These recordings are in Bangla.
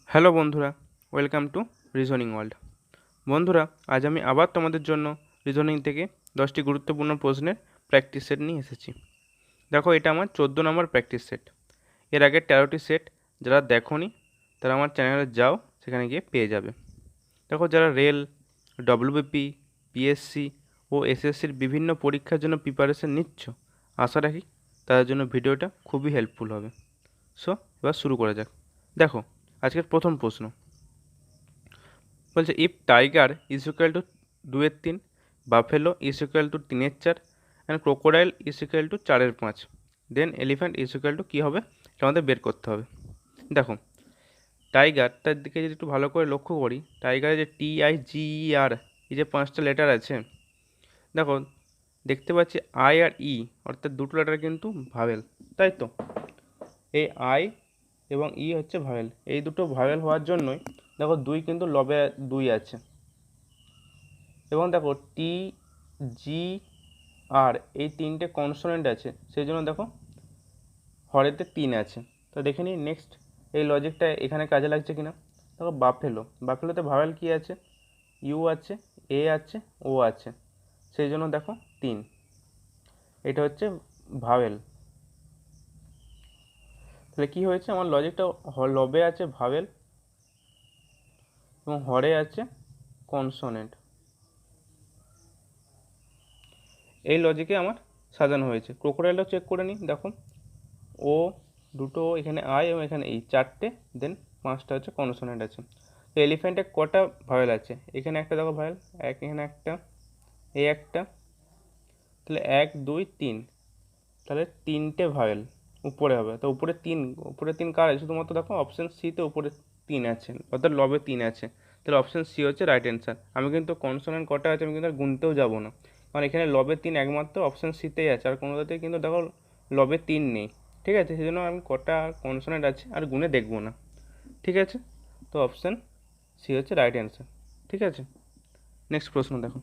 হ্যালো বন্ধুরা, ওয়েলকাম টু রিজনিং ওয়ার্ল্ড। বন্ধুরা, আজ আমি আবার তোমাদের জন্য রিজনিং থেকে 10টি গুরুত্বপূর্ণ প্রশ্নের প্র্যাকটিস সেট নিয়ে এসেছি। দেখো, এটা আমার 14 নম্বর প্র্যাকটিস সেট। এর আগে 13টি সেট যারা দেখোনি তারা আমার চ্যানেলে যাও, সেখানে গিয়ে পেয়ে যাবে। দেখো, যারা রেল, ডব্লিউবিপি, পিএসসি ও এসএসসির বিভিন্ন পরীক্ষার জন্য প্রিপারেশন নিচ্ছ, আশা রাখি তাদের জন্য ভিডিওটা খুবই হেল্পফুল হবে। সো এবার শুরু করা যাক। দেখো, আজকের প্রথম প্রশ্ন বলছে, if tiger is equal to 2/3, buffalo is equal to 3/4 and crocodile is equal to 4/5, then elephant is equal to কী হবে, এটা আমাদের বের করতে হবে। দেখো, টাইগারটার দিকে যদি একটু ভালো করে লক্ষ্য করি, টাইগারের যে TIGER এই যে 5টা লেটার আছে, দেখো দেখতে পাচ্ছি আই আর ই, অর্থাৎ দুটো লেটার কিন্তু ভাওয়েল, তাই তো? এই আই এবং ই হচ্ছে ভাওয়েল। এই দুটো ভাওয়েল হওয়ার জন্যই দেখো দুই কিন্তু লবে 2 আছে, এবং দেখো TGR এই 3টে কনসোনেন্ট আছে, সেই জন্য দেখো হরেতে 3 আছে। তো দেখে নিই নেক্সট এই লজিকটা এখানে কাজে লাগছে কিনা। দেখো, বাফেলোতে ভাওয়েল কি আছে, ইউ আছে, এ আছে, ও আছে, সেই জন্য দেখো 3, এটা হচ্ছে ভাওয়েল। তাহলে কি হয়েছে, আমার লজিকটা লবে আছে ভাওয়েল এবং হরে আছে কনসোনেন্ট। এই লজিকে আমার সাজানো হয়েছে। ক্রোকোডাইলটাও চেক করে নিই। দেখো, ও দুটো, এখানে আই এবং এখানে এই 4টে, দেন 5টা হচ্ছে কনসোনেন্ট আছে। তো এলিফ্যান্টে কটা ভাওয়েল আছে, এখানে একটা দেখো ভাওয়েল, এখানে একটা, এই একটা, তাহলে 1 2 3, তাহলে 3টে ভাওয়েল উপরে হবে। তো উপরে 3 কার আছে, শুধুমাত্র দেখো অপশান সিতে উপরে 3 আছে, অর্থাৎ লবে 3 আছে। তাহলে অপশান সি হচ্ছে রাইট অ্যান্সার। আমি কিন্তু কনসোনেন্ট কটা আছে আমি কিন্তু আর গুনতেও যাবো না, কারণ এখানে লবে 3 একমাত্র অপশান সিতেই আছে, আর কোনোটাতেই কিন্তু দেখো লবে 3 নেই। ঠিক আছে, সেই জন্য আমি কটা কনসোনেন্ট আছে আর গুনে দেখবো না। ঠিক আছে, তো অপশান সি হচ্ছে রাইট অ্যান্সার। ঠিক আছে, নেক্সট প্রশ্ন দেখো।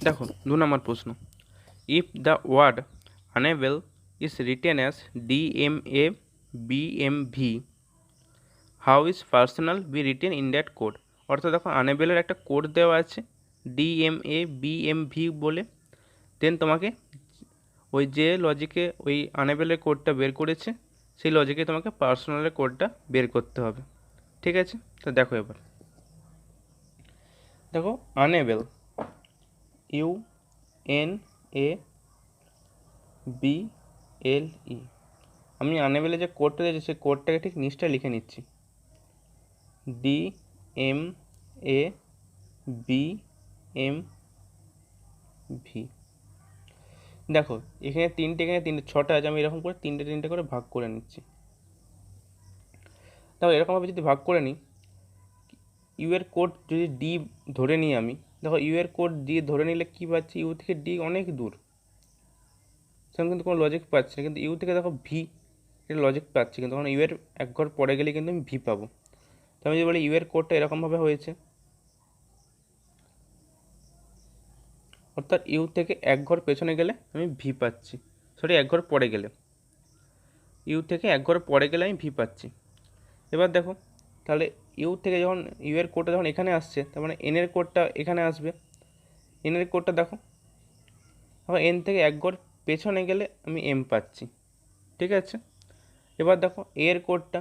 দেখো, 2 নম্বর প্রশ্ন, if the word unable is written as DMABMV, how is personal be written in that code. অর্থাৎ দেখো, আনেবেলের একটা কোড দেওয়া আছে DMABMV বলে, দেন তোমাকে ওই যে লজিকে ওই আনেবেলের কোডটা বের করেছে, সেই লজিকে তোমাকে পার্সোনালের কোডটা বের করতে হবে। ঠিক আছে, তো দেখো এবার, দেখো আনেবেল, UNABLE, আমি আনেবেলে যে কোডটা দিয়েছি সেই কোডটাকে ঠিক নিচটায় লিখে নিচ্ছি, DMABMV। দেখো, এখানে 6টা আছে, আমি এরকম করে 3টে করে ভাগ করে নিচ্ছি। দেখো, এরকমভাবে যদি ভাগ করে নিই, ইউ এর কোড যদি ডি ধরে নিই আমি, দেখো ইউ এর কোড ডি ধরে নিলে কী পাচ্ছি, ইউ থেকে ডি অনেক দূর, সেরকম কিন্তু কোনো লজিক পাচ্ছি না। কিন্তু ইউ থেকে দেখো ভি, এর লজিক পাচ্ছি, কিন্তু কারণ ইউ এর এক ঘর পরে গেলে কিন্তু আমি ভি পাবো। তো আমি যদি বলি ইউ এর কোডটা এরকমভাবে হয়েছে, অর্থাৎ ইউ থেকে এক ঘর পেছনে গেলে আমি ভি পাচ্ছি, সরি এক ঘর পরে গেলে, ইউ থেকে এক ঘর পরে গেলে আমি ভি পাচ্ছি। এবার দেখো, তাহলে ইউ থেকে যখন ইউ এর কোডটা যখন এখানে আসছে, তার মানে এন এর কোডটা এখানে আসবে। এন এর কোডটা দেখো, আবার এন থেকে এক ঘর পেছনে গেলে আমি এম পাচ্ছি। ঠিক আছে, এবার দেখো এর কোডটা,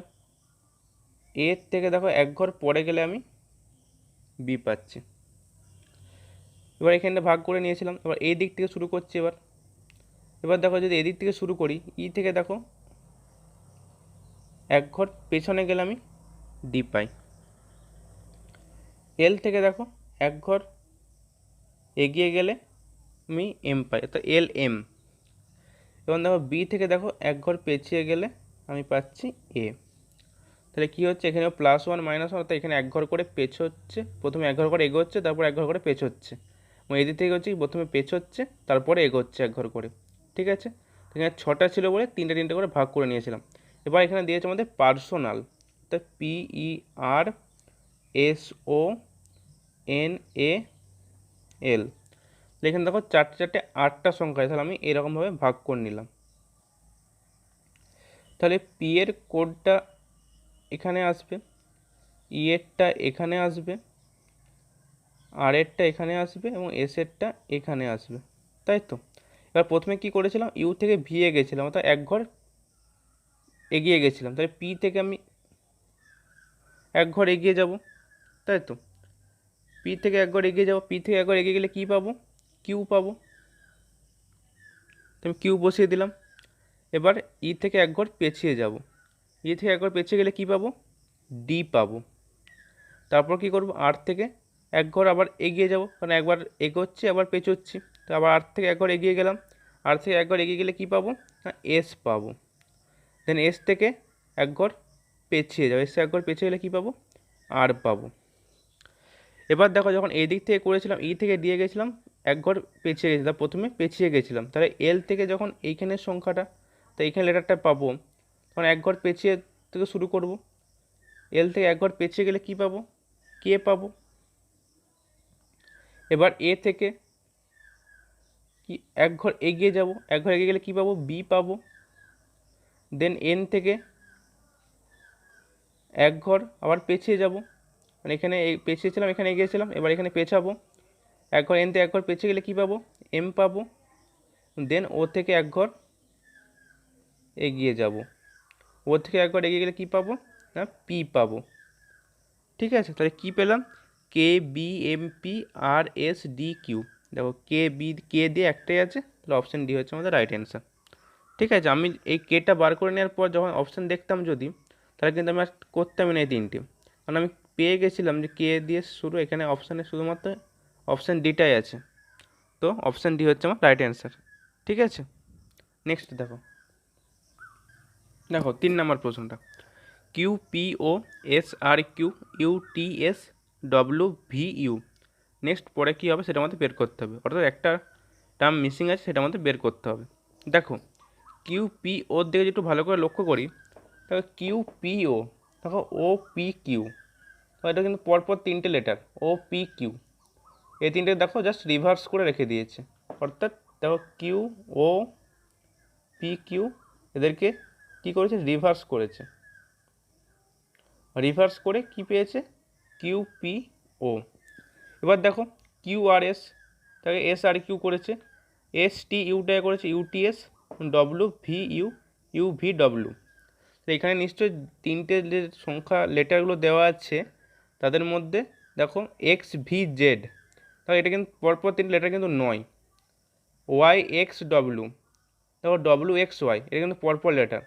এর থেকে দেখো এক ঘর পরে গেলে আমি বি পাচ্ছি। এবার এখানে ভাগ করে নিয়েছিলাম, এবার এই দিক থেকে শুরু করছি। এবার দেখো, যদি এদিক থেকে শুরু করি, ই থেকে দেখো এক ঘর পেছনে গেলে আমি ডি পাই। এল থেকে দেখো এক ঘর এগিয়ে গেলে আমি এম পাই, তো এল এম। এবং দেখো বি থেকে দেখো এক ঘর পেছিয়ে গেলে আমি পাচ্ছি এ। তাহলে কী হচ্ছে, এখানে +1 -1, অর্থাৎ এখানে এক ঘর করে পেছ হচ্ছে, প্রথমে এক ঘর করে এগোচ্ছে, তারপর এক ঘর করে পেছ হচ্ছে, এবং এদিক থেকে হচ্ছে প্রথমে পেছ হচ্ছে, তারপরে এগোচ্ছে এক ঘর করে। ঠিক আছে, এখানে 6টা ছিল বলে 3টে করে ভাগ করে নিয়েছিলাম। এবার এখানে দিয়েছে আমাদের পার্সোনাল, তো PERSONAL। এখানে দেখো 4টে 8টা সংখ্যা, তাহলে আমি এরকমভাবে ভাগ করে নিলাম। তাহলে পি এর কোডটা এখানে আসবে, ই এরটা এখানে আসবে, আর এরটা এখানে আসবে এবং এস এরটা এখানে আসবে, তাই তো। এবার প্রথমে কি করেছিলাম, ইউ থেকে ভি এ গেছিলাম, অর্থাৎ এক ঘর এগিয়ে গেছিলাম, তাহলে পি থেকে আমি এক ঘর এগিয়ে যাব, তাই তো। পি থেকে এক ঘর এগিয়ে যাব, পি থেকে এক ঘর এগিয়ে গেলে কী পাবো, কিউ পাবো, তো আমি কিউ বসিয়ে দিলাম। এবার ই থেকে এক ঘর পেছিয়ে যাব, ই থেকে এক ঘর পেছিয়ে গেলে কী পাবো, ডি পাবো। তারপর কি করব, আর থেকে এক ঘর আবার এগিয়ে যাব, কারণ একবার এগোচ্ছি আবার পেছোচ্ছি, তো আবার আর থেকে এক ঘর এগিয়ে গেলাম, আর থেকে এক ঘর এগিয়ে গেলে কী পাবো, না এস পাবো। দেন এস থেকে এক ঘর পেছিয়ে যাবো, এস থেকে এক ঘর পেছিয়ে গেলে কী পাবো, আর পাবো। এবার দেখো যখন এই দিক থেকে করেছিলাম, ই থেকে দিয়ে গেছিলাম, এক ঘর পেছিয়ে গেছিলাম, প্রথমে পেছিয়ে গেছিলাম, তাহলে এল থেকে যখন এইখানের সংখ্যাটা, তো এইখানে লেটারটা পাবো, তখন এক ঘর পেছিয়ে থেকে শুরু করব। এল থেকে এক ঘর পেছিয়ে গেলে কী পাবো, কে পাবো। এবার এ থেকে কি এক ঘর এগিয়ে যাব, এক ঘর এগিয়ে গেলে কী পাবো, বি পাবো। দেন এন থেকে এক ঘর আবার পেছিয়ে যাব, মানে এখানে পেছিয়েছিলাম, এখানে এগিয়েছিলাম, এবার এখানে পেছাবো, এক ঘর এন থেকে এক ঘর পেছিয়ে গেলে কী পাবো, এম পাবো। দেন ও থেকে এক ঘর এগিয়ে যাব, ও থেকে এক ঘর এগিয়ে গেলে কী পাবো, না পি পাবো। ঠিক আছে, তাহলে কী পেলাম, K B M P R S D Q. দেখো কে বি, কে দিয়ে একটাই আছে, তাহলে অপশান ডি হচ্ছে আমাদের রাইট অ্যান্সার। ঠিক আছে, আমি এই কেটা বার করে নেওয়ার পর যখন অপশান দেখতাম যদি, তাহলে কিন্তু আমি আর করতামই না এই তিনটে, কারণ আমি পেয়ে গেছিলাম যে কে দিয়ে শুরু, এখানে অপশানে শুধুমাত্র অপশান ডিটাই আছে, তো অপশান ডি হচ্ছে আমার রাইট অ্যান্সার। ঠিক আছে, নেক্সট দেখো, দেখো 3 নম্বর প্রশ্নটা, Q P O S R Q U T S W V U, next পরে কী হবে সেটা আমাদের বের করতে হবে, অর্থাৎ একটা টার্ম মিসিং আছে সেটা আমাদের বের করতে হবে। দেখো কিউ পি ওর দিকে যদি একটু ভালো করে লক্ষ্য করি, দেখো কিউ পি ও, দেখো ও পি কিউ, তো এটা কিন্তু পরপর 3টে লেটার, ও পি কিউ, এই 3টে দেখো জাস্ট রিভার্স করে রেখে দিয়েছে, অর্থাৎ দেখো কিউ ও পি কিউ এদেরকে কী করেছে, রিভার্স করেছে, রিভার্স করে কি পেয়েছে, কিউ পি ও। এবার দেখো কিউ আর এস, তাকে এস আর কিউ করেছে, এস টি ইউটাকে করেছে UTS, W V U, U V W. তো এখানে নিশ্চয়ই 3টে যে সংখ্যা লেটারগুলো দেওয়া আছে তাদের মধ্যে দেখো এক্স ভি জেড, তাহলে এটা কিন্তু পরপর 3 লেটার কিন্তু নয়। ওয়াই এক্স ডব্লু, দেখো ডব্লু এক্স ওয়াই, এটা কিন্তু পরপর লেটার,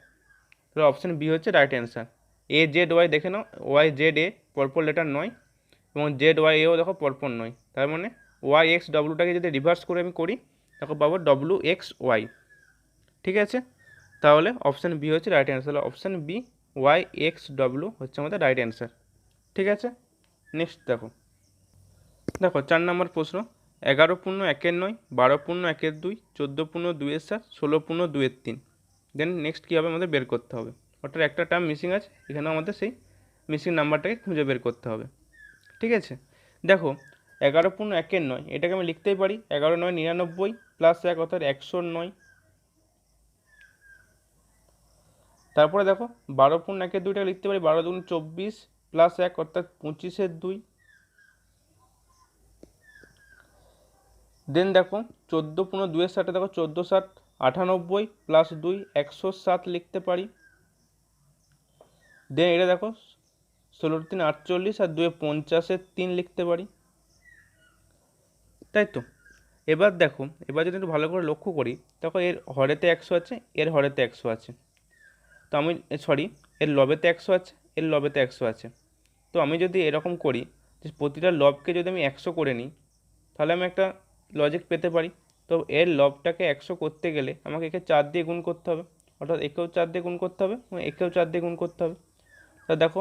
তাহলে অপশান বি হচ্ছে রাইট অ্যান্সার। এ জেড ওয়াই দেখে নাও, ওয়াই জেড এ পরপর লেটার নয়, এবং জেড ওয়াই এও দেখো পরপর নয়, তার মানে ওয়াই এক্স ডব্লুটাকে যদি রিভার্স করে আমি করি, দেখো পাবো ডব্লু এক্স ওয়াই। ঠিক আছে, তাহলে অপশান বি হচ্ছে রাইট অ্যান্সার, তাহলে option B Y X W হচ্ছে আমাদের রাইট অ্যান্সার। ঠিক আছে, নেক্সট দেখো, দেখো 4 নম্বর প্রশ্ন, 11 × 1 = 9, 12 × 1 = 2, 14 × 2 = 7, 16 × 2 = 3। দেন নেক্সট কী হবে আমাদের বের করতে হবে, অর্থাৎ একটা টার্ম মিসিং আছে, এখানে আমাদের সেই মিসিং নাম্বারটাকে খুঁজে বের করতে হবে। ঠিক আছে, দেখো 11 × 1 = 9, এটাকে আমি লিখতেই পারি 11 × 9 = 99 প্লাস 1 অর্থাৎ 109। তারপরে দেখো 12 × 1 = 2টাকে লিখতে পারি 12 × 2 = 24 প্লাস 1 অর্থাৎ 25/2। দেন দেখো 14 × 2 = 7, দেখো 14 × 7 = 98 প্লাস 2 107 লিখতে পারি। দেন এটা দেখো 16 × 3 = 48 আর 2 50/3 লিখতে পারি, তাই তো। এবার দেখো, এবার যদি একটু ভালো করে লক্ষ্য করি, দেখো এর হরেতে 100 আছে, এর হরেতে 100 আছে, তো আমি সরি এর লবেতে 100 আছে, এর লবেতে 100 আছে, তো আমি যদি এরকম করি যে প্রতিটা লবকে যদি আমি 100 করে নিই, তাহলে আমি একটা লজিক পেতে পারি। তো এর লবটাকে 100 করতে গেলে আমাকে একে 4 দিয়ে গুণ করতে হবে, অর্থাৎ একেও 4 দিয়ে গুণ করতে হবে এবং একেও 4 দিয়ে গুণ করতে হবে। তা দেখো,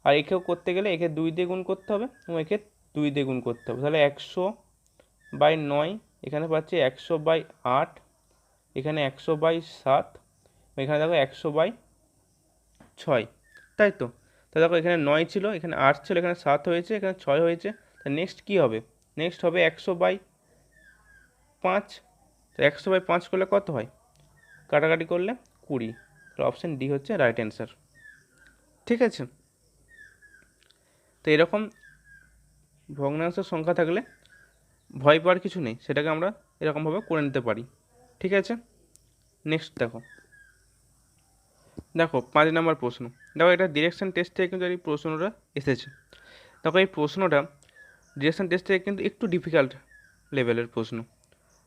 আর একেও করতে গেলে একে 2 দিয়ে গুণ করতে হবে এবং একে 2 দিয়ে গুণ করতে হবে, তাহলে 100/9, এখানে পাচ্ছি 100/8, এখানে 100/7, এখানে দেখো 100/6, তাই তো। তা দেখো এখানে 9 ছিল, এখানে 8 ছিল, এখানে 7 হয়েছে, এখানে 6 হয়েছে, তা নেক্সট কী হবে, নেক্সট হবে 100/5, তো 100/5 করলে কত হয়, কাটাকাটি করলে 20, তো অপশান ডি হচ্ছে রাইট অ্যান্সার। ঠিক আছে, তো এরকম ভগ্নাংশের সংখ্যা থাকলে ভয় পাওয়ার কিছু নেই, সেটাকে আমরা এরকমভাবে করে নিতে পারি। ঠিক আছে, নেক্সট দেখো 5 নম্বর প্রশ্ন। দেখো এটা ডিরেকশন টেস্ট থেকে কিন্তু এই প্রশ্নটা এসেছে। দেখো এই প্রশ্নটা ডিরেকশন টেস্ট থেকে কিন্তু একটু ডিফিকাল্ট লেভেলের প্রশ্ন।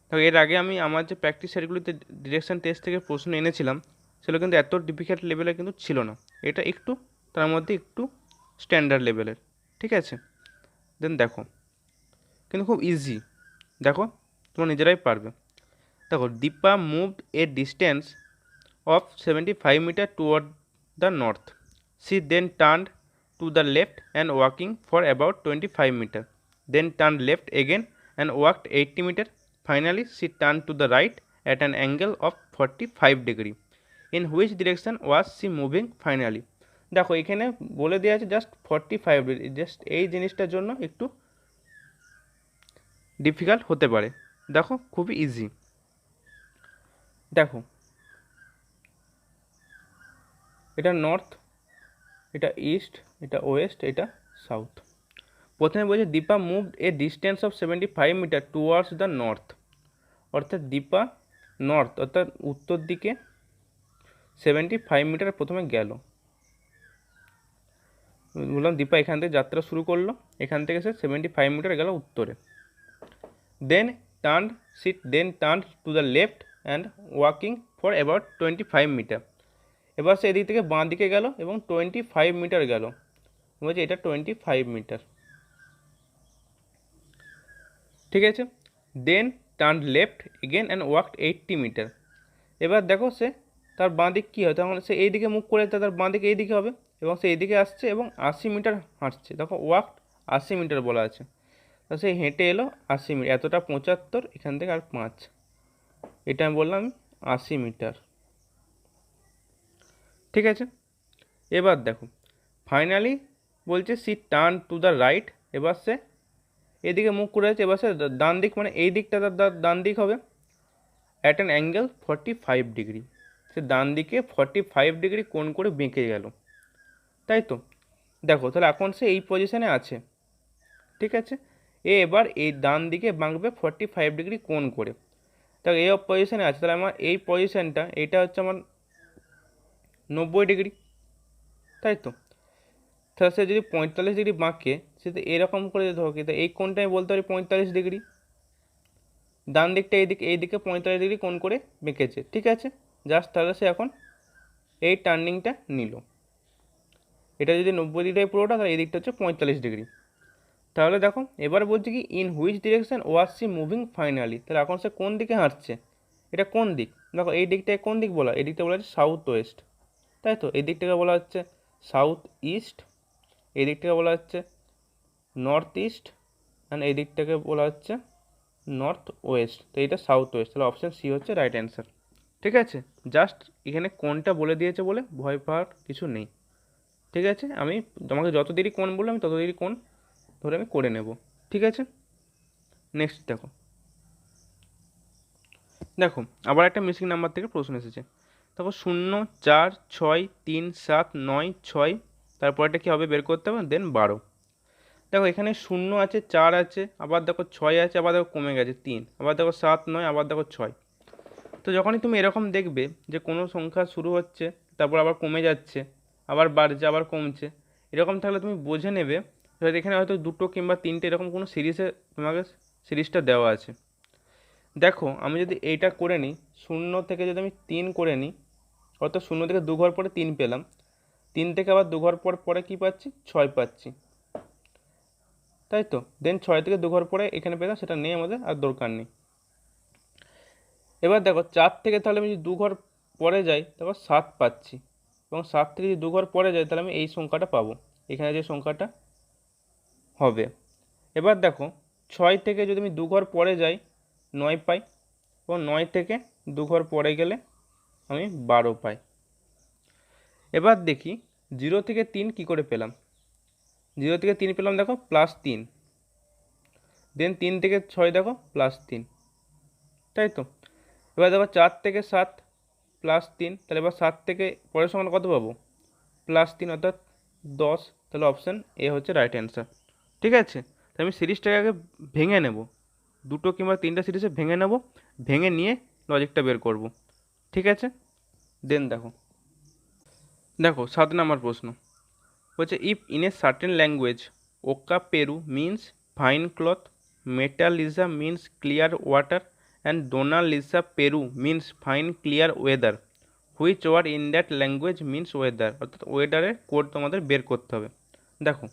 দেখো এর আগে আমি আমার যে প্র্যাকটিস সেটগুলিতে ডিরেকশন টেস্ট থেকে প্রশ্ন এনেছিলাম সেগুলো কিন্তু এত ডিফিকাল্ট লেভেলের কিন্তু ছিল না, এটা একটু তার মধ্যে একটু স্ট্যান্ডার্ড লেভেলের। ঠিক আছে, দেন দেখো কিন্তু খুব ইজি, দেখো তোমরা নিজেরাই পারবে। দেখো Dipa moved a distance of 75 meter toward the north. She then turned to the left and walking for about 25 meter. Then turned left again and walked 80 meter. Finally, she turned to the right at an angle of 45 degree. In which direction was she moving finally? দেখো এখানে বলে দেওয়া আছে জাস্ট 45 ডিগ্রি, জাস্ট এই জিনিসটার জন্য একটু ডিফিকাল্ট হতে পারে। দেখো খুবই ইজি। দেখো এটা নর্থ, এটা ইস্ট, এটা ওয়েস্ট, এটা সাউথ। প্রথমে বলছে Dipa moved a distance of 75 metre towards the north, অর্থাৎ দীপা নর্থ অর্থাৎ উত্তর দিকে 75 মিটার প্রথমে গেল। বললাম দীপা এখান থেকে যাত্রা শুরু করলো, এখান থেকে সে 75 মিটার গেল উত্তরে। Then turn to the left and walking for about 25 metre. এবার সে এদিক থেকে বাঁ দিকে গেল এবং 25 মিটার গেল, বলছে এটা 25 মিটার। ঠিক আছে, then turn left again and walked 80 metre. এবার দেখো সে তার বাঁ দিক কী হয়, তখন সে এই দিকে মুখ করে তার বাঁ দিকে এই দিকে হবে এবং সে এইদিকে আসছে এবং 80 মিটার হাঁটছে। দেখো ওয়াকড 80 মিটার বলা আছে, তো সে হেঁটে এলো 80 মিটার, এতটা 75, এখান থেকে আর 5, এটা আমি বললাম 80 মিটার। ঠিক আছে, এবার দেখো ফাইনালি বলছে she turn to the right, এবার সে এদিকে মুখ করে আছে, এবার সে ডান দিক মানে এই দিকটা তার ডান দিক হবে অ্যাট অ্যান অ্যাঙ্গেল 45 ডিগ্রি। সে ডান দিকে 45 ডিগ্রি কোণ করে বেঁকে গেল, তাই তো। দেখো তাহলে এখন সে এই পজিশনে আছে। ঠিক আছে, এবার এই ডান দিকে বাঁকবে 45 ডিগ্রি কোণ করে। তাহলে এই পজিশনে আছে, তাহলে আমার এই পজিশনটা এইটা হচ্ছে আমার 90 ডিগ্রি, তাই তো। তাহলে সে যদি 45 ডিগ্রি বাঁকে, সে তো এরকম করে যেতে হবে, এই কোণটা আমি বলতে পারি 45 ডিগ্রি, ডান দিকটা এইদিকে 45 ডিগ্রি কোণ করে বেঁকেছে। ঠিক আছে, জাস্ট তাহলে সে এখন এই টার্নিংটা নিল। এটা যদি 90 ডিগ্রি পুরোটা, তাহলে এই দিকটা হচ্ছে 45 ডিগ্রি। তাহলে দেখো এবার বলছে কি in which direction was she moving finally, তাহলে এখন সে কোন দিকে হাঁটছে, এটা কোন দিক। দেখো এই দিকটাকে কোন দিক বলা, এই দিকটা বলা হচ্ছে সাউথ ওয়েস্ট, তাই তো। এই দিকটাকে বলা হচ্ছে সাউথ ইস্ট, এই দিকটাকে বলা হচ্ছে নর্থ ইস্ট, অ্যান্ড এই দিকটাকে বলা হচ্ছে নর্থ ওয়েস্ট। তো এইটা সাউথ ওয়েস্ট, তাহলে অপশান সি হচ্ছে রাইট অ্যান্সার। ঠিক আছে, জাস্ট এখানে কোনটা বলে দিয়েছে বলে ভয় পাওয়ার কিছু নেই। ঠিক আছে, আমি তোমাকে যত দেরি কোন বললাম আমি তত দেরি কোন ধরে আমি করে নেব। ঠিক আছে, নেক্সট দেখো আবার একটা মিসিং নাম্বার থেকে প্রশ্ন এসেছে। দেখো 0 4 6 3 7 9 6, তারপরটা কী হবে বের করতে হবে, দেন 12। দেখো এখানে 0 আছে, 4 আছে, আবার দেখো 6 আছে, আবার দেখো কমে গেছে 3, আবার দেখো 7 9, আবার দেখো 6। তো যখনই তুমি এরকম দেখবে যে কোনো সংখ্যা শুরু হচ্ছে তারপর আবার কমে যাচ্ছে, আবার বাড়ছে, আবার কমছে, এরকম থাকলে তুমি বুঝে নেবে হয়তো এখানে হয়তো 2 কিংবা 3টে এরকম কোনো সিরিজে তোমাকে সিরিজটা দেওয়া আছে। দেখো আমি যদি এইটা করে নিই, 0 থেকে যদি আমি 3 করে নিই, অর্থাৎ 0 থেকে 2 ঘর পরে 3 পেলাম, 3 থেকে আবার 2 ঘর পরে কী পাচ্ছি, 6 পাচ্ছি, তাই তো। দেন 6 থেকে 2 ঘর পরে এখানে পেলাম, সেটা নেই আমাদের আর দরকার নেই। এবার দেখো 4 থেকে তাহলে আমি যদি 2 ঘর পরে যাই, তারপর 7 পাচ্ছি, এবং 7 থেকে যদি 2 ঘর পরে যাই তাহলে আমি এই সংখ্যাটা পাবো, এখানে যে সংখ্যাটা হবে। এবার দেখো 6 থেকে যদি আমি 2 ঘর পরে যাই 9 পাই, এবং 9 থেকে 2 ঘর পরে গেলে আমি 12 পাই। এবার দেখি 0 থেকে 3 কী করে পেলাম, 0 থেকে 3 পেলাম দেখো +3, দেন 3 থেকে 6 দেখো +3, তাই তো। এবার দেখো 4 থেকে 7 +3, তাহলে এবার 7 থেকে পরের সংখ্যাটা কত পাবো, +3 অর্থাৎ 10, তাহলে অপশান এ হচ্ছে রাইট অ্যান্সার। ঠিক আছে, তো আমি সিরিজটাকে আগে ভেঙে নেব, 2 কিংবা 3টা সিরিজে ভেঙে নেব, ভেঙে নিয়ে লজিকটা বের করব। ঠিক আছে, দেন দেখো, 7 নম্বর প্রশ্ন বলছে if in a certain language ওকা পেরু মিন্স ফাইন ক্লথ, মেটা লিসা মিন্স ক্লিয়ার ওয়াটার অ্যান্ড ডোনা লিসা পেরু means fine clear weather, which word in that language means weather, অর্থাৎ ওয়েদারের কোড তোমাদের বের করতে হবে। দেখো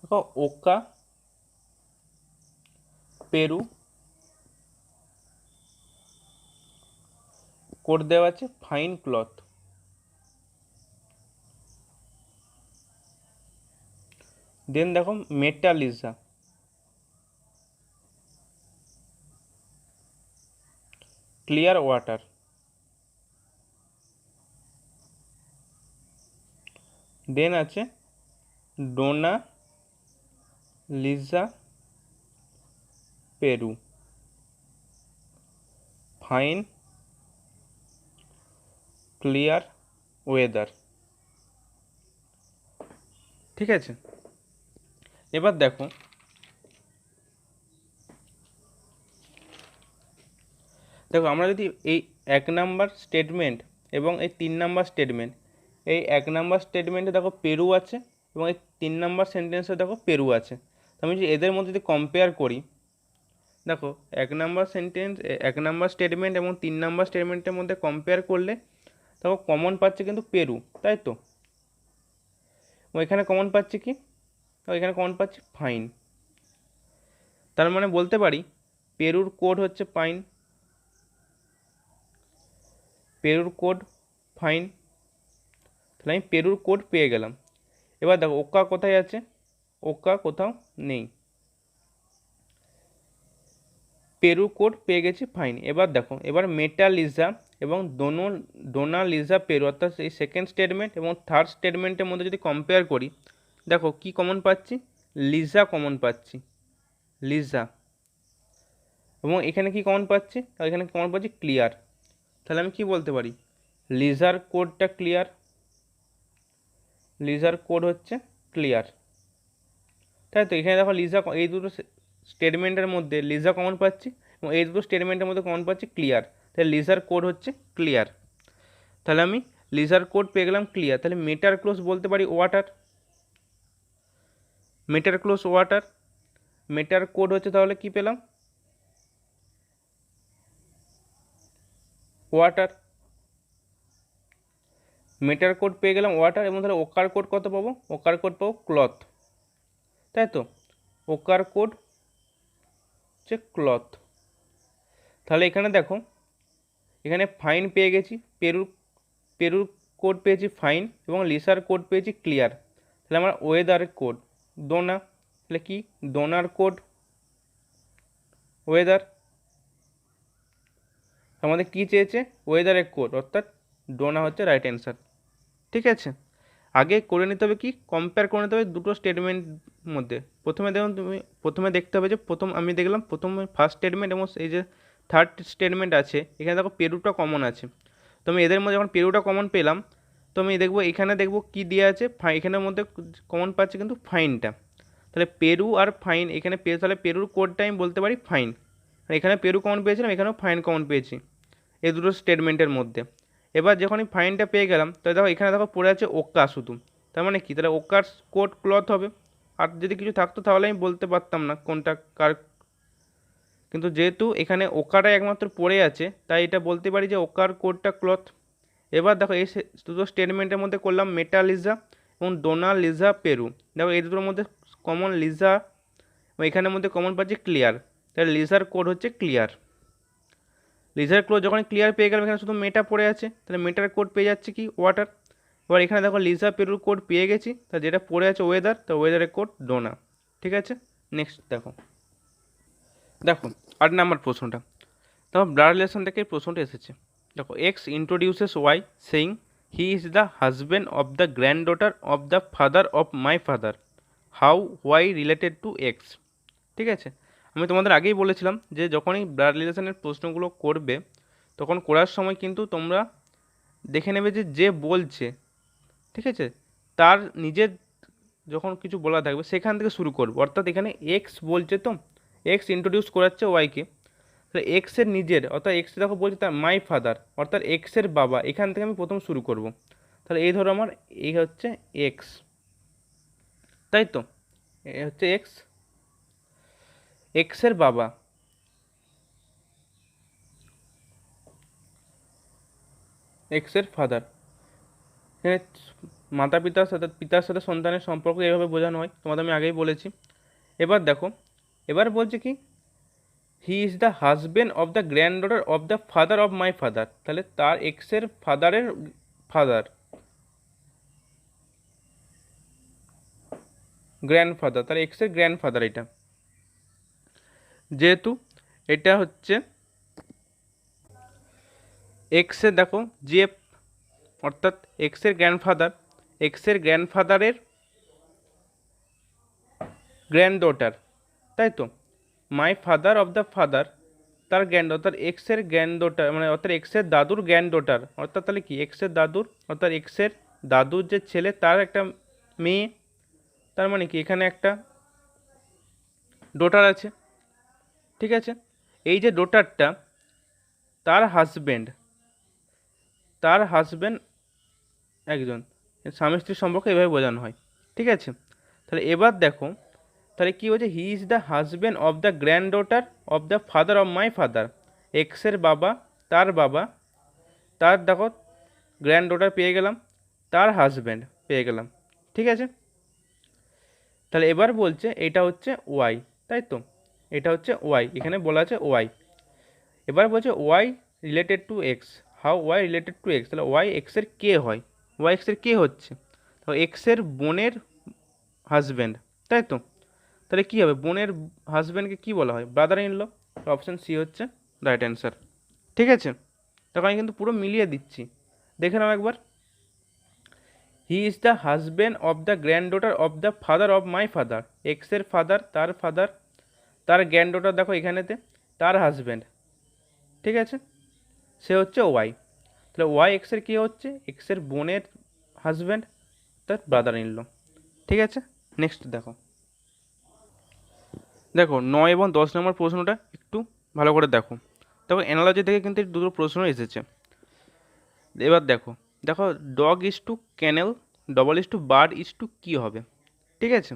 দেখো ওকা পেরু কোড দেওয়া আছে ফাইন ক্লথ, দেন দেখো মেটা লিসা ক্লিয়ার ওয়াটার, দেন আছে ডোনা লিসা পেরু ফাইন ক্লিয়ার ওয়েদার। ঠিক আছে, এবার দেখো আমরা যদি এই 1 নাম্বার স্টেটমেন্ট এবং এই 3 নাম্বার স্টেটমেন্ট, এই 1 নাম্বার স্টেটমেন্টে দেখো পেরু আছে এবং এই 3 নাম্বার সেন্টেন্সে দেখো পেরু আছে, তো আমি যদি এদের মধ্যে যদি কম্পেয়ার করি, দেখো 1 নাম্বার সেন্টেন্স 1 নাম্বার স্টেটমেন্ট এবং 3 নাম্বার স্টেটমেন্টের মধ্যে কম্পেয়ার করলে দেখো কমন পাচ্ছে কিন্তু পেরু, তাই তো। এখানে কমন পাচ্ছি কি, এখানে কমন পাচ্ছি ফাইন, তার মানে বলতে পারি পেরুর কোড হচ্ছে ফাইন, পেরুর কোড ফাইন, তাহলে আমি পেরুর কোড পেয়ে গেলাম। এবার দেখো ওকা কোথায় আছে, ওকা কোথাও নেই, পেরু কোড পেয়ে গেছি ফাইন। এবার দেখো এবার মেটা লিসা এবং ডোনা লিসা পেরু, অর্থাৎ এই সেকেন্ড স্টেটমেন্ট এবং থার্ড স্টেটমেন্টের মধ্যে যদি কম্পেয়ার করি, দেখো কি কমন পাচ্ছি, লিসা কমন পাচ্ছি, লিসা, এবং এখানে কি কমন পাচ্ছি, এখানে কমন পাচ্ছি ক্লিয়ার, তাহলে আমি কি বলতে পারি, লিজার কোডটা ক্লিয়ার, লিজার কোড হচ্ছে ক্লিয়ার, তাই তো। এখানে দেখো লিজা, এই দুটো স্টেটমেন্টের মধ্যে লিজা কমন পাচ্ছি এবং এই দুটো স্টেটমেন্টের মধ্যে কমন পাচ্ছি ক্লিয়ার, তাহলে লিজার কোড হচ্ছে ক্লিয়ার, তাহলে আমি লিজার কোড পেয়ে গেলাম ক্লিয়ার। তাহলে মেটার ক্লোজ বলতে পারি ওয়াটার, মেটার ক্লোজ ওয়াটার, মেটার কোড হচ্ছে তাহলে কি পেলাম, ওয়াটার, মেটার কোড পেয়ে গেলাম ওয়াটার, এবং তাহলে ওকার কোড কত পাবো, ওকার কোড পাবো ক্লথ, তাই তো, ওকার কোড হচ্ছে ক্লথ। তাহলে এখানে দেখো এখানে ফাইন পেয়ে গেছি, পেরুর কোড পেয়েছি ফাইন এবং লিসার কোড পেয়েছি ক্লিয়ার, তাহলে আমার ওয়েদারের কোড ডোনা, তাহলে কি ডোনার কোড ওয়েদার, আমাদের কি চেয়েছে, ওয়েদারের কোড, অর্থাৎ ডোনা হচ্ছে রাইট অ্যান্সার। ঠিক আছে, আগে করে নিতে হবে কি, কম্পেয়ার করে নিতে হবে দুটো স্টেটমেন্ট মধ্যে। প্রথমে দেখুন তুমি, প্রথমে দেখতে হবে যে আমি দেখলাম প্রথমে ফার্স্ট স্টেটমেন্ট এবং এই যে থার্ড স্টেটমেন্ট আছে, এখানে দেখো পেরুটা কমন আছে, তো আমি এদের মধ্যে যখন পেরুটা কমন পেলাম, তো আমি দেখবো এখানে দেখবো কি দেওয়া আছে, এখানের মধ্যে কমন পাচ্ছে কিন্তু ফাইনটা, তাহলে পেরু আর ফাইন এখানে তাহলে পেরুর কোডটা আমি বলতে পারি ফাইন, এখানে পেরু কমন পেয়েছিলাম, এখানেও ফাইন কমন পেয়েছি এই দুটো স্টেটমেন্টের মধ্যে। এবার যখন আমি ফাইনটা পেয়ে গেলাম, তাহলে দেখো এখানে দেখো পড়ে আছে ওকা শুধু, তার মানে কি, তাহলে ওকার কোড ক্লথ হবে, আর যদি কিছু থাকতো তাহলে আমি বলতে পারতাম না কোনটা কার, কিন্তু যেহেতু এখানে ওকাটাই একমাত্র পড়ে আছে, তাই এটা বলতে পারি যে ওকার কোডটা ক্লথ। এবার দেখো এই দুটো স্টেটমেন্টের মধ্যে করলাম মেটা লিজা এবং ডোনা লিজা পেরু, দেখো এই দুটোর মধ্যে কমন লিজা, এখানের মধ্যে কমন পাচ্ছি ক্লিয়ার, তাহলে লিজার কোড হচ্ছে ক্লিয়ার। লিজার কোড যখন ক্লিয়ার পেয়ে গেলাম, এখানে শুধু মেটা পড়ে আছে, তাহলে মেটার কোড পেয়ে যাচ্ছে কি ওয়াটার। এবার এখানে দেখো লিজা পেরুর কোড পেয়ে গেছি, তা যেটা পড়ে আছে ওয়েদার, তো ওয়েদারের কোড ডোনা। ঠিক আছে, নেক্সট দেখো 8 নাম্বার প্রশ্নটা, দেখো ব্লাড রিলেশন থেকে এই প্রশ্নটা এসেছে। দেখো X introduces Y saying he is the husband of the granddaughter of the father of my father, how Y related to X. ঠিক আছে, আমি তোমাদের আগেই বলেছিলাম যে যখনই ব্লাড রিলেশনের প্রশ্নগুলো করবে, তখন করার সময় কিন্তু তোমরা দেখে নেবে যে যে বলছে, ঠিক আছে, তার নিজের যখন কিছু বলা থাকবে সেখান থেকে শুরু করবো। অর্থাৎ এখানে এক্স বলছে, তো এক্স ইন্ট্রোডিউস করাচ্ছে ওয়াইকে, তাহলে এক্সের নিজের, অর্থাৎ এক্স দেখো বলছে তার মাই ফাদার, অর্থাৎ এক্সের বাবা, এখান থেকে আমি প্রথম শুরু করব। তাহলে এই ধরো আমার এই হচ্ছে এক্স, তাই তো, এ হচ্ছে এক্স, এক্সের বাবা, এক্সের ফাদার। এখানে পিতার সাথে সন্তানের সম্পর্ক এইভাবে বোঝানো হয়, তোমাদের আমি আগেই বলেছি। এবার দেখো, এবার বলছে কি, হি is the husband of the granddaughter of the father of my father, তাহলে তার এক্সের ফাদারের ফাদার, গ্র্যান্ডফাদার, তাহলে এক্সের গ্র্যান্ডফাদার এটা, যেহেতু এটা হচ্ছে এক্সের দেখো যে, অর্থাৎ এক্সের গ্র্যান্ডফাদার, এক্সের গ্র্যান্ডফাদারের গ্র্যান্ড ডটার, তাই তো, my father of the father, তার গ্র্যান্ড, অর্থাৎ এক্সের গ্র্যান্ড ডটার, মানে অর্থাৎ এক্সের দাদুর গ্র্যান্ড ডটার, অর্থাৎ তাহলে কি এক্সের দাদুর, অর্থাৎ এক্সের দাদুর যে ছেলে তার একটা মেয়ে, তার মানে কি এখানে একটা ডটার আছে, ঠিক আছে। এই যে ডটারটা তার হাজবেন্ড, তার হাজবেন্ড একজন, স্বামী স্ত্রীর সম্পর্কে এভাবে বোঝানো হয়, ঠিক আছে। তাহলে এবার দেখো, তাহলে কী বলছে, হি is the husband of the granddaughter of the father of my father, এক্সের বাবা, তার দেখো গ্র্যান্ড ডটার পেয়ে গেলাম, তার হাজব্যান্ড পেয়ে গেলাম, ঠিক আছে। তাহলে এবার বলছে এটা হচ্ছে ওয়াই, তাই তো, এটা হচ্ছে ওয়াই, এখানে বলা আছে ওয়াই। এবার বলছে Y related to X, how Y related to X, তাহলে ওয়াই এক্সের কে হয়, ওয়াই এক্সের কে হচ্ছে, তো এক্সের বোনের হাজব্যান্ড, তাই তো। তাহলে কী হবে, বোনের হাজব্যান্ডকে কী বলা হয়, brother in law, option C হচ্ছে রাইট অ্যান্সার, ঠিক আছে। তখন আমি কিন্তু পুরো মিলিয়ে দিচ্ছি, দেখে নাও একবার। হি is the husband of the granddaughter of the father of my father, এক্সের ফাদার, তার গ্র্যান্ড ডটার দেখো এখানেতে তার হাজব্যান্ড, ঠিক আছে, সে হচ্ছে ওয়াই। তাহলে ওয়াই এক্সের কী হচ্ছে, এক্সের বোনের হাজব্যান্ড, তার ব্রাদার ইন ল, ঠিক আছে। নেক্সট দেখো, দেখো 9 এবং 10 নম্বর প্রশ্নটা একটু ভালো করে দেখো। দেখো অ্যানালজি থেকে কিন্তু এই দুটো প্রশ্ন এসেছে। এবার দেখো, দেখো dog is to kennel, double is to bird is to কী হবে, ঠিক আছে।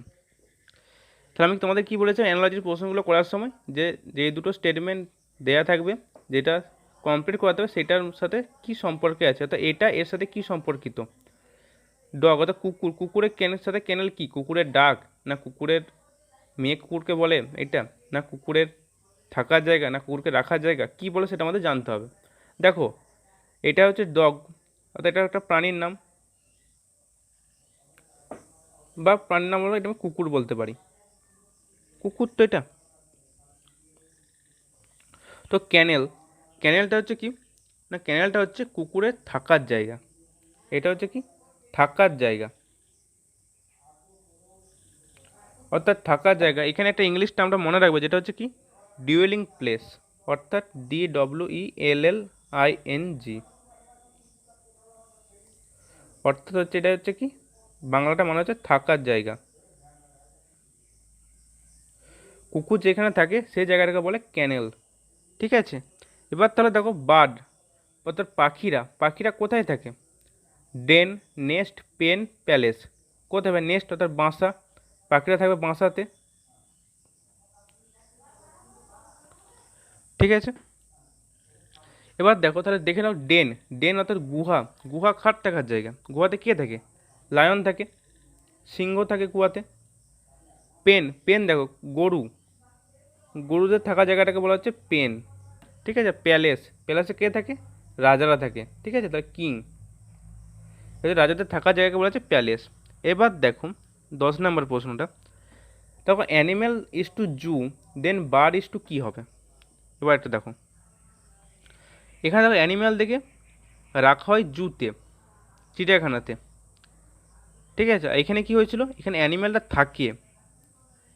তাহলে আমি তোমাদের কী বলেছি অ্যানালজির প্রশ্নগুলো করার সময়, যে যে দুটো স্টেটমেন্ট দেয়া থাকবে, যেটা কমপ্লিট করাতে হবে সেটার সাথে কী সম্পর্কে আছে, অর্থাৎ এটা এর সাথে কী সম্পর্কিত। ডগ অর্থাৎ কুকুর, কুকুরের ক্যানের সাথে ক্যানেল কী, কুকুরের ডাক, না কুকুরের মেয়ে কুকুরকে বলে এটা, না কুকুরের থাকার জায়গা, না কুকুরকে রাখার জায়গা, কী বলে সেটা আমাদের জানতে হবে। দেখো এটা হচ্ছে ডগ, অর্থাৎ এটা একটা প্রাণীর নাম, বা প্রাণীর নাম হলো এটা আমি কুকুর বলতে পারি, কুকুর তো এটা। তো ক্যানেলটা হচ্ছে কি, না ক্যানেলটা হচ্ছে কুকুরের থাকার জায়গা, এটা হচ্ছে কি থাকার জায়গা, অর্থাৎ থাকার জায়গা। এখানে একটা ইংলিশ টার্মটা মনে রাখবে, যেটা হচ্ছে কি ডিওয়েলিং প্লেস, অর্থাৎ DWELLING, অর্থাৎ হচ্ছে এটা হচ্ছে কি বাংলাটা মনে হচ্ছে থাকার জায়গা। কুকুর যেখানে থাকে সেই জায়গাটাকে বলে ক্যানেল, ঠিক আছে। এবার তাহলে দেখো বার্ড, অর্থাৎ পাখিরা কোথায় থাকে, ডেন, নেস্ট, পেন, প্যালেস, কোথায় হবে, নেস্ট অর্থাৎ বাসা, পাখিরা থাকবে বাসাতে, ঠিক আছে। এবার দেখো তাহলে দেখে নাও ডেন অর্থাৎ গুহা খাট থাকার জায়গা, গুহাতে কে থাকে, লায়ন থাকে, সিংহ থাকে গুহাতে। পেন দেখো গরুদের থাকা জায়গাটাকে বলা হচ্ছে পেন, ঠিক আছে। প্যালেসে কে থাকে, রাজারা থাকে, ঠিক আছে, তাহলে কিং, রাজাদের থাকার জায়গাকে বলা হচ্ছে প্যালেস। এবার দেখো 10 নম্বর প্রশ্নটা, দেখো animal is to zoo, then bird is to কী হবে। এবার একটা দেখো, এখানে দেখো অ্যানিম্যাল দেখে রাখা হয় জুতে, চিড়িয়াখানাতে, ঠিক আছে। এখানে কি হয়েছিল, এখানে অ্যানিম্যালটা থাকে,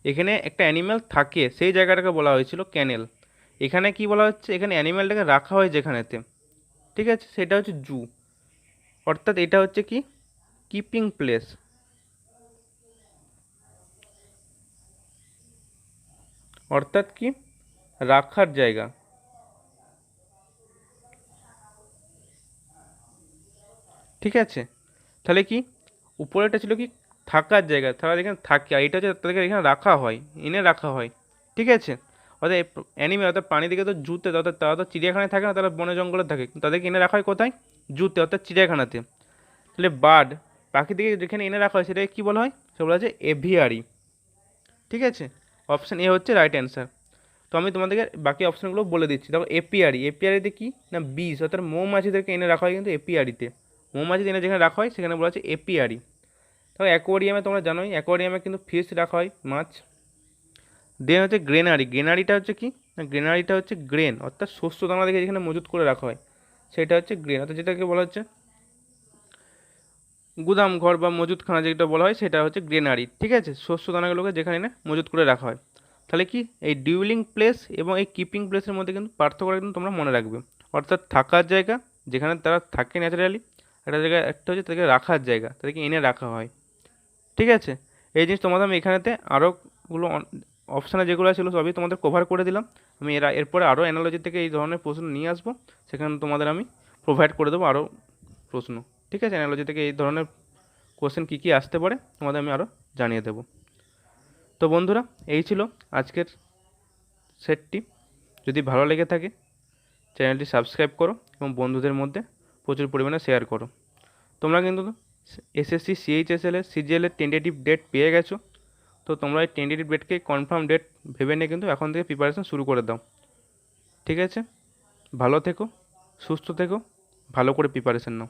এখানে একটা অ্যানিম্যাল থাকে সেই জায়গাটাকে বলা হয়েছিল ক্যানেল। এখানে কি বলা হচ্ছে, এখানে অ্যানিম্যালটাকে রাখা হয় যেখানেতে, ঠিক আছে, সেটা হচ্ছে জু, অর্থাৎ এটা হচ্ছে কি কিপিং প্লেস, অর্থাৎ কি রাখার জায়গা। ঠিক আছে, তাহলে কি উপরেটা ছিল কি থাকার জায়গা, তারা যেখানে থাকে, আর এটা হচ্ছে তাদেরকে এখানে রাখা হয়, এনে রাখা হয়। ঠিক আছে, অর্থাৎ অ্যানিমে অর্থাৎ প্রাণী দিকে তো জুতে, অর্থাৎ তারা তো চিড়িয়াখানায় থাকে না, তারা বনে জঙ্গলে থাকে, কিন্তু তাদেরকে এনে রাখা হয় কোথায়? জুতে, অর্থাৎ চিড়িয়াখানাতে। তাহলে বার্ড পাখি দিকে যেখানে এনে রাখা হয় সেটাকে কী বলা হয়? সেটা বলা হচ্ছে এভিয়ারি। ঠিক আছে, অপশান এ হচ্ছে রাইট অ্যান্সার। তো আমি তোমাদেরকে বাকি অপশানগুলো বলে দিচ্ছি। দেখো এপিয়ারি, এপিয়ারিতে কি না বিষ অর্থাৎ মৌমাছিদেরকে এনে রাখা হয় কিন্তু এপিয়ারিতে, মৌমাছি এনে যেখানে রাখা হয় সেখানে বলা হচ্ছে এপিয়ারি। তবে অ্যাকোয়ারিয়ামে তোমরা জানোই অ্যাকোয়ারিয়ামে কিন্তু ফিশ রাখা হয়, মাছ। দেন হচ্ছে গ্রেনারি, গ্রেনারিটা হচ্ছে কি না গ্রেনারিটা হচ্ছে গ্রেন অর্থাৎ শস্য দানা দেখে যেখানে মজুত করে রাখা হয় সেটা হচ্ছে গ্রেন, অর্থাৎ যেটাকে বলা হচ্ছে গুদাম ঘর বা মজুতখানা যেটা বলা হয় সেটা হচ্ছে গ্রেনারি। ঠিক আছে, শস্য দানাগুলোকে যেখানে এনে মজুত করে রাখা হয়। তাহলে কি এই ডিউলিং প্লেস এবং এই কিপিং প্লেসের মধ্যে কিন্তু পার্থক্যটা কিন্তু তোমরা মনে রাখবে। অর্থাৎ থাকার জায়গা যেখানে তারা থাকে ন্যাচারালি, একটা জায়গা একটা হচ্ছে তাদেরকে রাখার জায়গা, তাদেরকে এনে রাখা হয়। ঠিক আছে, এই জিনিস তোমাদের আমি এখানেতে আরোগুলো অপশানে যেগুলো ছিল সবই তোমাদের কভার করে দিলাম। আমি এরপরে আরও অ্যানালজি থেকে এই ধরনের প্রশ্ন নিয়ে আসবো, সেখানে তোমাদের আমি প্রোভাইড করে দেবো আরও প্রশ্ন। ঠিক আছে, অ্যানালজি থেকে এই ধরনের কোশ্চেন কী কী আসতে পারে তোমাদের আমি আরও জানিয়ে দেবো। তো বন্ধুরা, এই ছিল আজকের সেটটি। যদি ভালো লেগে থাকে চ্যানেলটি সাবস্ক্রাইব করো এবং বন্ধুদের মধ্যে প্রচুর পরিমাণে শেয়ার করো। তোমরা কিন্তু এসএসসি সিএইচএসএল এর সিজিএল এর টেন্টেটিভ ডেট পেয়ে গেছো, তো তোমরা এই টেন্টেটিভ ডেটকে কনফার্ম ডেট ভেবে নিয়ে কিন্তু এখন থেকে প্রিপারেশন শুরু করে দাও। ঠিক আছে, ভালো থেকো, সুস্থ থেকো, ভালো করে প্রিপারেশন নাও।